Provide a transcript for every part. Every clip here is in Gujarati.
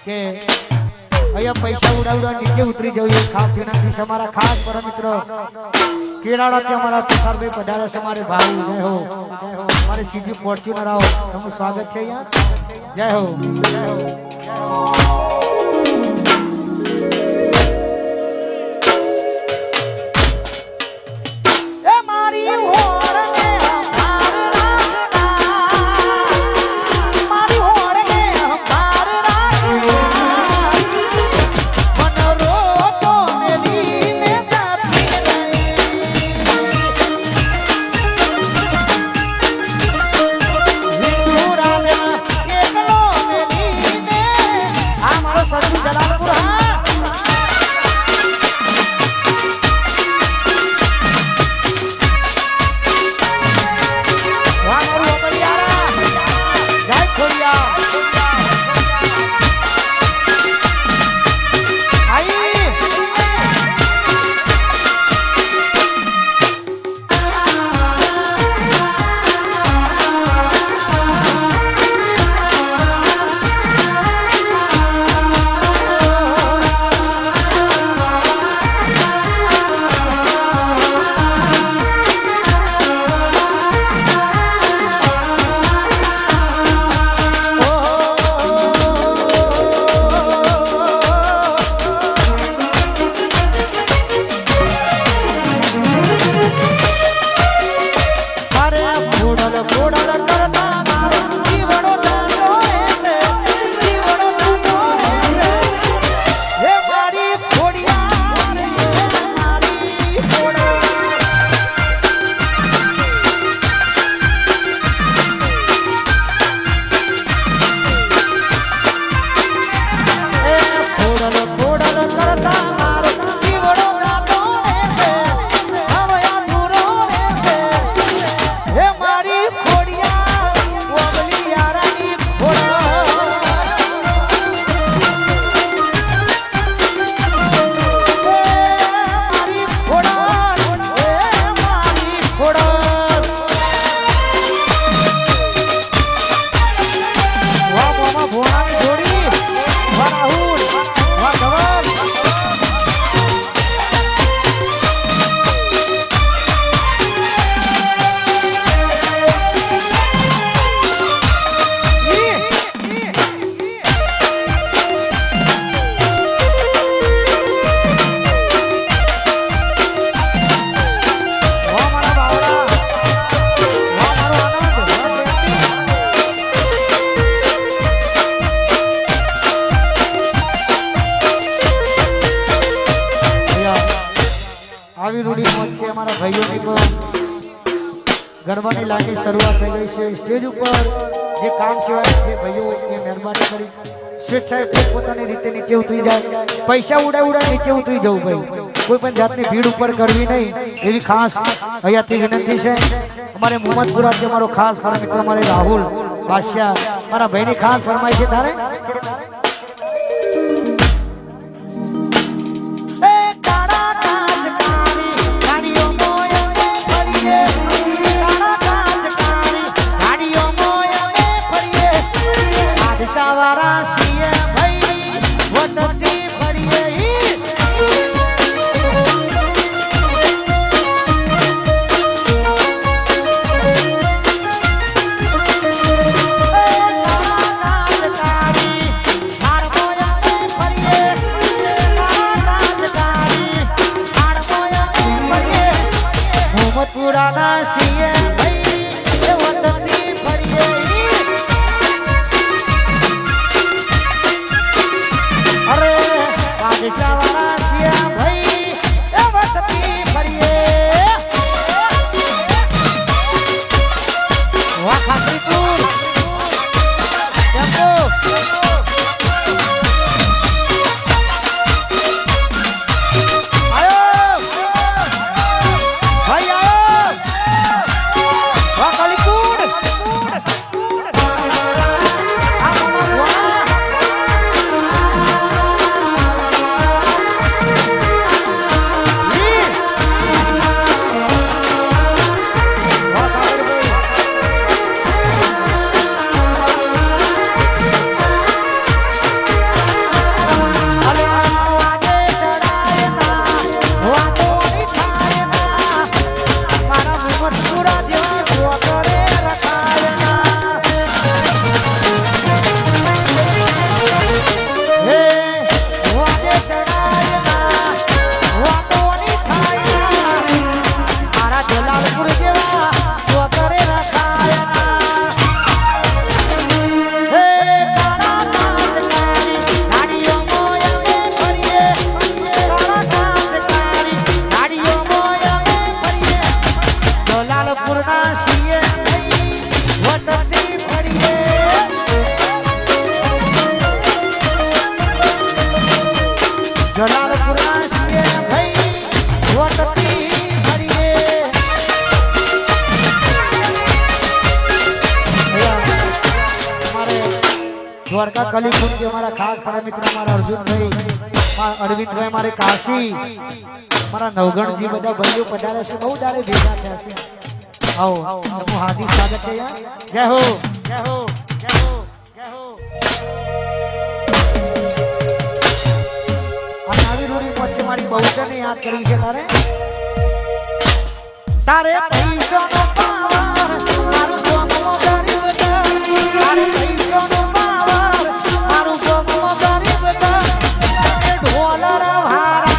કે અહીંયા પૈસા ઉડાવડા નીચે ઉતરી જવું એ ખાસ વિનંતી છે અમારા ખાસ પરમ મિત્ર કેરાળા થી અમારા તુષારભાઈ પધારે છે અમારે ભાઈ જય હો અમારે સીજી ફોર્ચ્યુનર આવો તમારું સ્વાગત છે અહીંયા જય હો જય હો ગરબાની લાગણી શરૂઆત થઈ ગઈ છે સ્ટેજ ઉપર જે કામ સિવાય જે ભાઈઓ એ મહેરબાની કરી સ્વેચ્છાએ પોતાની રીતે નીચે ઉતરી જાય પૈસા ઉડાય નીચે ઉતરી જવું ભાઈ કોઈ પણ જાતની ભીડ ઉપર કરવી નહીં એવી ખાસ અહીંયાથી વિનંતી છે અમારે મોહમ્મદપુરાથી અમારો ખાસ મારા મિત્ર અમારે રાહુલ બાદશાહ મારા ભાઈની ખાસ ફરમાઈ છે તારે કલીપુર કે અમારા ખાસ ખરા મિત્ર અમારા અર્જુનભાઈ, અરવિંદભાઈ, મારે કાશી, મારા નવગણજી બધા ભાઈઓ પધારે છે, બહુ દાડે ભેગા થયા છે. આવો હું હાર્દિક સ્વાગત છે યાર. જય હો જય હો જય હો જય હો. અને આવી રૂડી વચ્ચે મારી બહુચરને યાદ કરી છે તારે તારે પૈસાનો પાવર મારું ગમો ગરીબ તારે પૈસાનો પાવર મારું ગમો ગરીબ તારે ઢોલર ભારા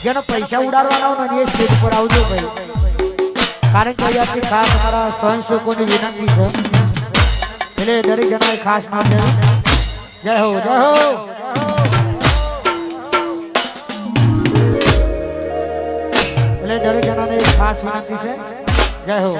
જેનો પૈસા ઉડાડવાના હોય ને એ સ્ટેજ પર આવજો ભાઈ, કારણ કે અહીંયાથી ખાસ અમારા સ્વયંસેવકોની વિનંતી છે, એટલે દરેક જણાએ ખાસ નામ લેવું. જય હો જય હો. એટલે દરેક જણાને ખાસ વિનંતી છે. જય હો.